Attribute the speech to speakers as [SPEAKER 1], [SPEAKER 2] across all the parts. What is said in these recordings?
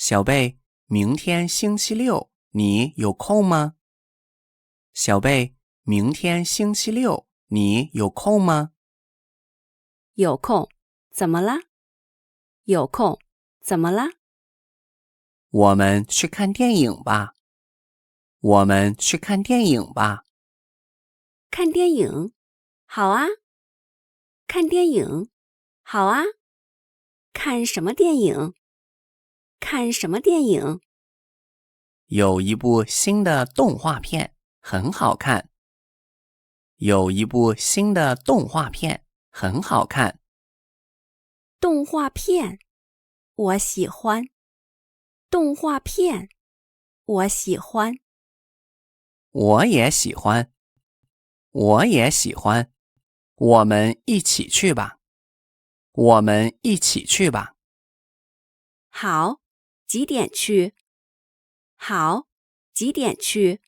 [SPEAKER 1] 小贝，明天星期六，你有空吗？小贝，明天星期六，你有空吗？
[SPEAKER 2] 有空，怎么了？有空，怎么了？
[SPEAKER 1] 我们去看电影吧。我们去看电影吧。
[SPEAKER 2] 看电影？好啊。看电影？好啊。看什么电影？看什么电影？
[SPEAKER 1] 有一部新的动画片，很好看。有一部新的动画片，很好看。
[SPEAKER 2] 动画片，我喜欢。动画片，我喜欢。
[SPEAKER 1] 我也喜欢。我也喜欢。我们一起去吧。我们一起去吧。
[SPEAKER 2] 好，几点去？好，几点去？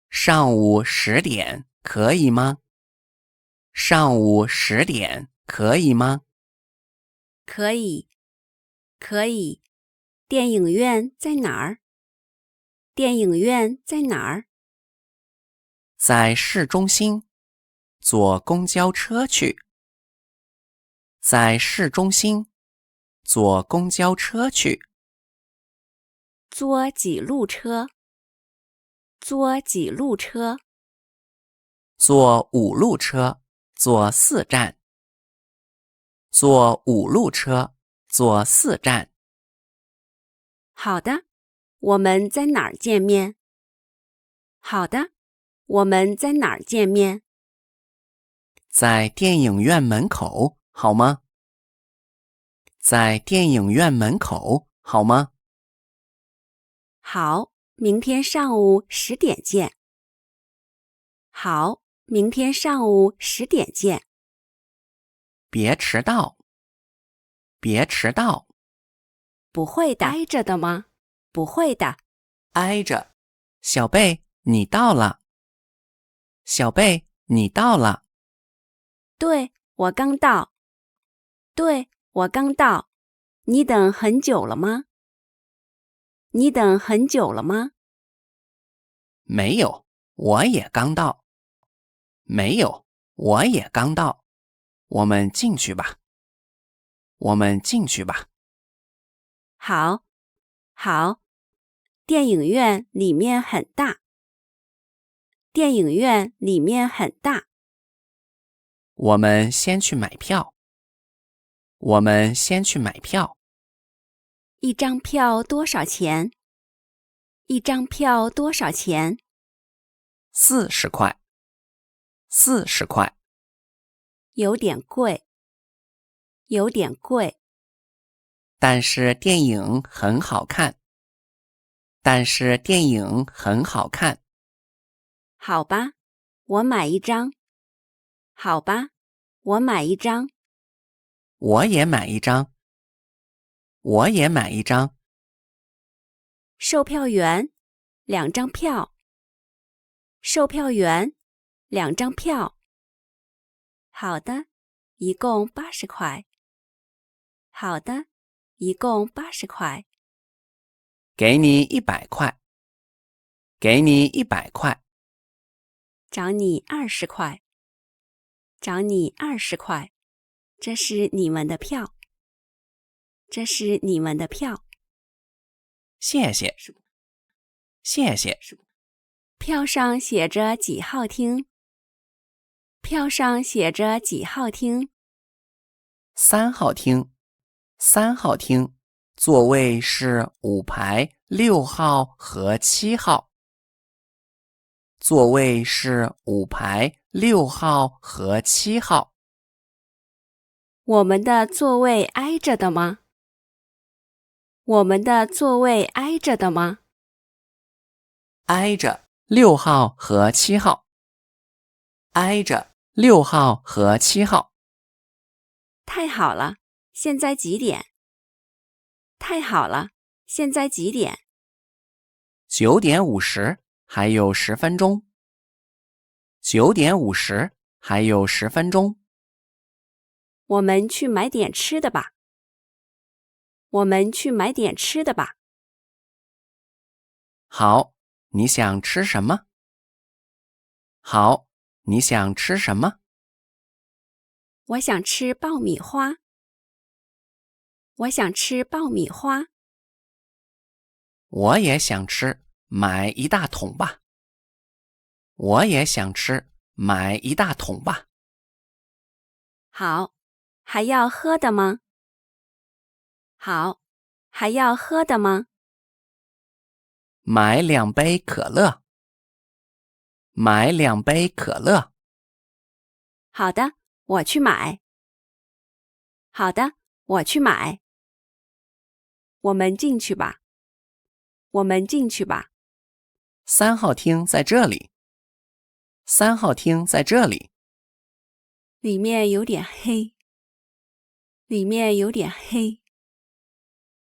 [SPEAKER 1] 上午10点，可以吗？上午10点，可以吗？
[SPEAKER 2] 可以，可以。电影院在哪儿？电影院在哪儿？
[SPEAKER 1] 在市中心，坐公交车去。在市中心，坐公交车去。
[SPEAKER 2] 坐几路车？坐几路车？
[SPEAKER 1] 坐5路车，坐4站。坐5路车，坐4站。
[SPEAKER 2] 好的，我们在哪儿见面？好的，我们在哪儿见面？
[SPEAKER 1] 在电影院门口，好吗？在电影院门口，好吗？
[SPEAKER 2] 好，明天上午10点见。好，明天上午10点见。
[SPEAKER 1] 别迟到。别迟到。
[SPEAKER 2] 不会的。挨着的吗？不会的。
[SPEAKER 1] 挨着。小贝，你到了。小贝，你到了。
[SPEAKER 2] 对，我刚到。对，我刚到。你等很久了吗？你等很久了吗？
[SPEAKER 1] 没有，我也刚到。没有，我也刚到。我们进去吧。我们进去吧。
[SPEAKER 2] 好，好。电影院里面很大。电影院里面很大。
[SPEAKER 1] 我们先去买票。我们先去买票。
[SPEAKER 2] 一张票多少钱？一张票多少钱
[SPEAKER 1] ？40块。40块。
[SPEAKER 2] 有点贵。有点贵。
[SPEAKER 1] 但是电影很好看。但是电影很好看。
[SPEAKER 2] 好吧，我买一张。好吧，我买一张。
[SPEAKER 1] 我也买一张。我也买一张。
[SPEAKER 2] 售票员，2张票。售票员，2张票。好的，一共80块。好的，一共80块。
[SPEAKER 1] 给你100块。给你100块。
[SPEAKER 2] 找你20块。找你20块。这是你们的票。这是你们的票。
[SPEAKER 1] 谢谢。谢谢。
[SPEAKER 2] 票上写着几号厅？票上写着几号厅
[SPEAKER 1] ？3号厅。3号厅，座位是5排6号和7号。座位是5排6号和7号。
[SPEAKER 2] 我们的座位挨着的吗？我们的座位挨着的吗？
[SPEAKER 1] 挨着6号和7号。挨着6号和7号。
[SPEAKER 2] 太好了，现在几点？太好了，现在几点
[SPEAKER 1] ？9点50，还有10分钟。9点50，还有10分钟。
[SPEAKER 2] 我们去买点吃的吧。我们去买点吃的吧。
[SPEAKER 1] 好，你想吃什么？好，你想吃什么？
[SPEAKER 2] 我想吃爆米花。我想吃爆米花。
[SPEAKER 1] 我也想吃，买一大桶吧。我也想吃，买一大桶吧。
[SPEAKER 2] 好，还要喝的吗？好，还要喝的吗？
[SPEAKER 1] 买2杯可乐。买2杯可乐。
[SPEAKER 2] 好的，我去买。好的，我去买。我们进去吧。我们进去吧。
[SPEAKER 1] 3号厅在这里。3号厅在这里。
[SPEAKER 2] 里面有点黑。里面有点黑。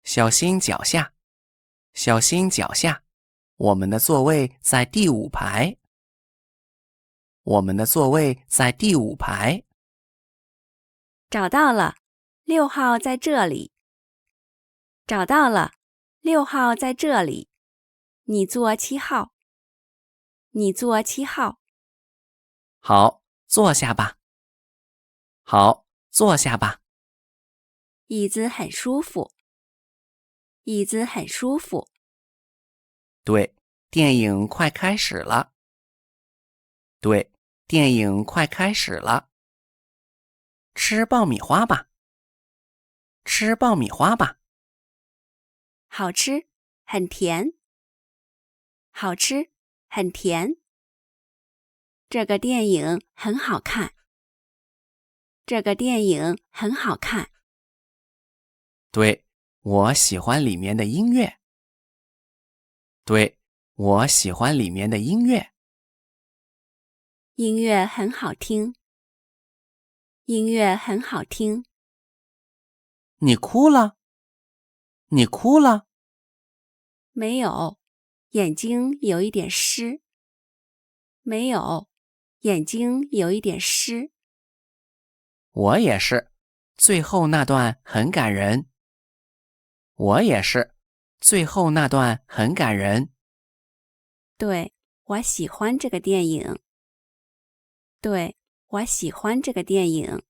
[SPEAKER 1] 小心脚下。小心脚下。我们的座位在第5排。我们的座位在第5排。
[SPEAKER 2] 找到了，6号在这里。找到了，6号在这里。你坐7号。你坐7号。
[SPEAKER 1] 好，坐下吧。好，坐下吧。
[SPEAKER 2] 椅子很舒服。椅子很舒服。
[SPEAKER 1] 对，电影快开始了。对，电影快开始了。吃爆米花吧。吃爆米花吧。
[SPEAKER 2] 好吃，很甜。好吃，很甜。这个电影很好看。这个电影很好看。
[SPEAKER 1] 对，我喜欢里面的音乐。对，我喜欢里面的音乐。
[SPEAKER 2] 音乐很好听。音乐很好听。
[SPEAKER 1] 你哭了？你哭了？
[SPEAKER 2] 没有，眼睛有一点湿。没有，眼睛有一点湿。
[SPEAKER 1] 我也是，最后那段很感人。我也是，最后那段很感人。
[SPEAKER 2] 对，我喜欢这个电影。对，我喜欢这个电影。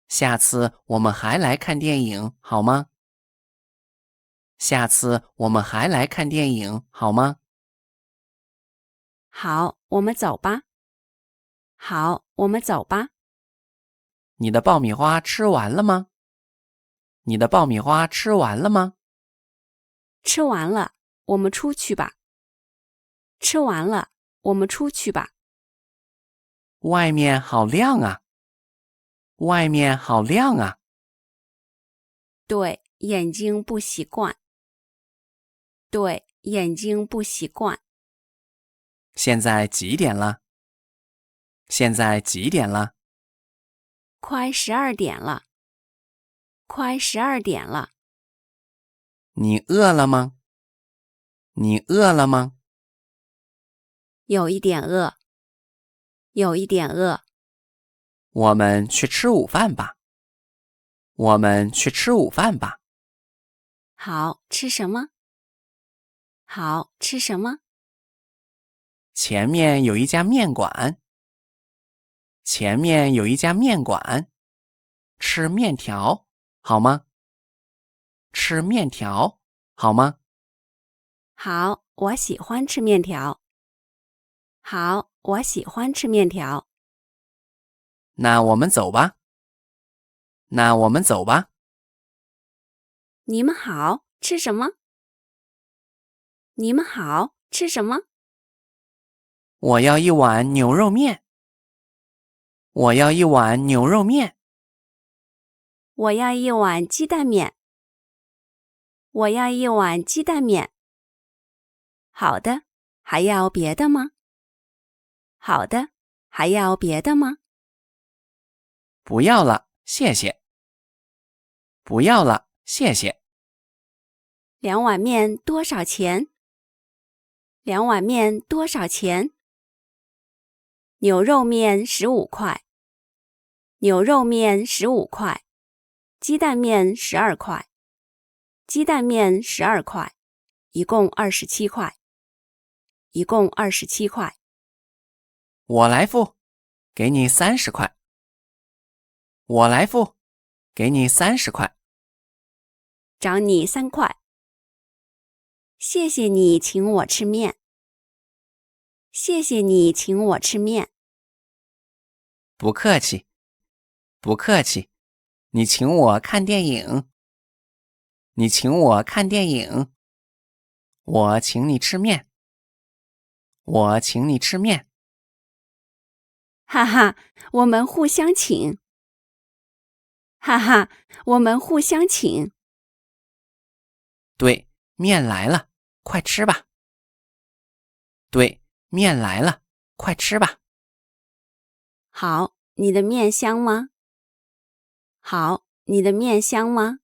[SPEAKER 1] 下次我们还来看电影，好吗？下次我们还来看电影，好吗？
[SPEAKER 2] 好，我们走吧。好，我们走吧。
[SPEAKER 1] 你的爆米花吃完了吗？你的爆米花吃完了吗？
[SPEAKER 2] 吃完了，我们出去吧。吃完了，我们出去吧。
[SPEAKER 1] 外面好亮啊！外面好亮啊！
[SPEAKER 2] 对，眼睛不习惯。对，眼睛不习惯。
[SPEAKER 1] 现在几点了？现在几点了？
[SPEAKER 2] 快12点了。快12点了。
[SPEAKER 1] 你饿了吗？你饿了吗？
[SPEAKER 2] 有一点饿。有一点饿。
[SPEAKER 1] 我们去吃午饭吧。我们去吃午饭吧。
[SPEAKER 2] 好，吃什么？好，吃什么？
[SPEAKER 1] 前面有一家面馆。前面有一家面馆。吃面条，好吗？吃面条，好吗？
[SPEAKER 2] 好，我喜欢吃面条。好，我喜欢吃面条。
[SPEAKER 1] 那我们走吧。那我们走吧。
[SPEAKER 2] 你们好，吃什么？你们好，吃什么？
[SPEAKER 1] 我要一碗牛肉面。我要一碗牛肉面。
[SPEAKER 2] 我要一碗鸡蛋面。我要一碗鸡蛋面。好的，还要别的吗？好的，还要别的吗？
[SPEAKER 1] 不要了，谢谢。不要了，谢谢。
[SPEAKER 2] 2碗面多少钱？2碗面多少钱？牛肉面15块。牛肉面15块。鸡蛋面12块。鸡蛋面12块，一共27块，一共27块。
[SPEAKER 1] 我来付，给你30块。我来付，给你30块。
[SPEAKER 2] 找你3块。谢谢你请我吃面。谢谢你请我吃面。
[SPEAKER 1] 不客气，不客气。你请我看电影。你请我看电影。我请你吃面。我请你吃面。
[SPEAKER 2] 哈哈，我们互相请。哈哈，我们互相请。
[SPEAKER 1] 对，面来了，快吃吧。对，面来了，快吃吧。
[SPEAKER 2] 好，你的面香吗？好，你的面香吗？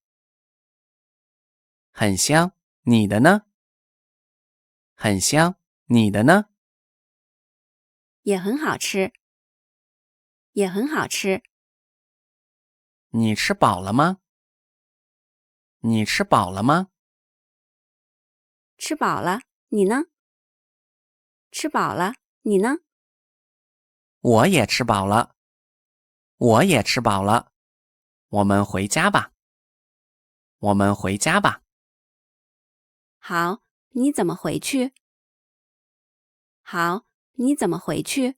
[SPEAKER 1] 很香，你的呢？很香，你的呢？
[SPEAKER 2] 也很好吃，也很好吃。
[SPEAKER 1] 你吃饱了吗？你吃饱了吗？
[SPEAKER 2] 吃饱了，你呢？吃饱了，你呢？
[SPEAKER 1] 我也吃饱了。我也吃饱了。我们回家吧。我们回家吧。
[SPEAKER 2] 好，你怎么回去？好，你怎么回去？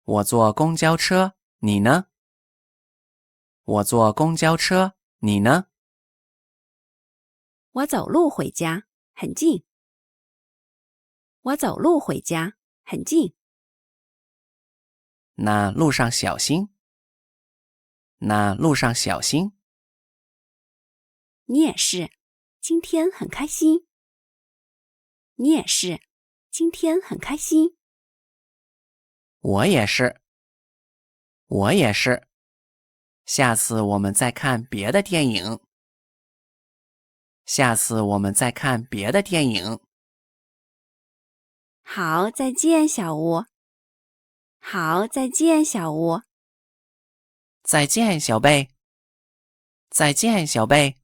[SPEAKER 1] 我坐公交车，你呢？我坐公交车，你呢？
[SPEAKER 2] 我走路回家，很近。我走路回家，很近。
[SPEAKER 1] 那路上小心。那路上小心。
[SPEAKER 2] 你也是，今天很开心。你也是，今天很开心。
[SPEAKER 1] 我也是。我也是。下次我们再看别的电影。下次我们再看别的电影。
[SPEAKER 2] 好，再见，小吴。好，再见，小吴。
[SPEAKER 1] 再见，小贝。再见，小贝。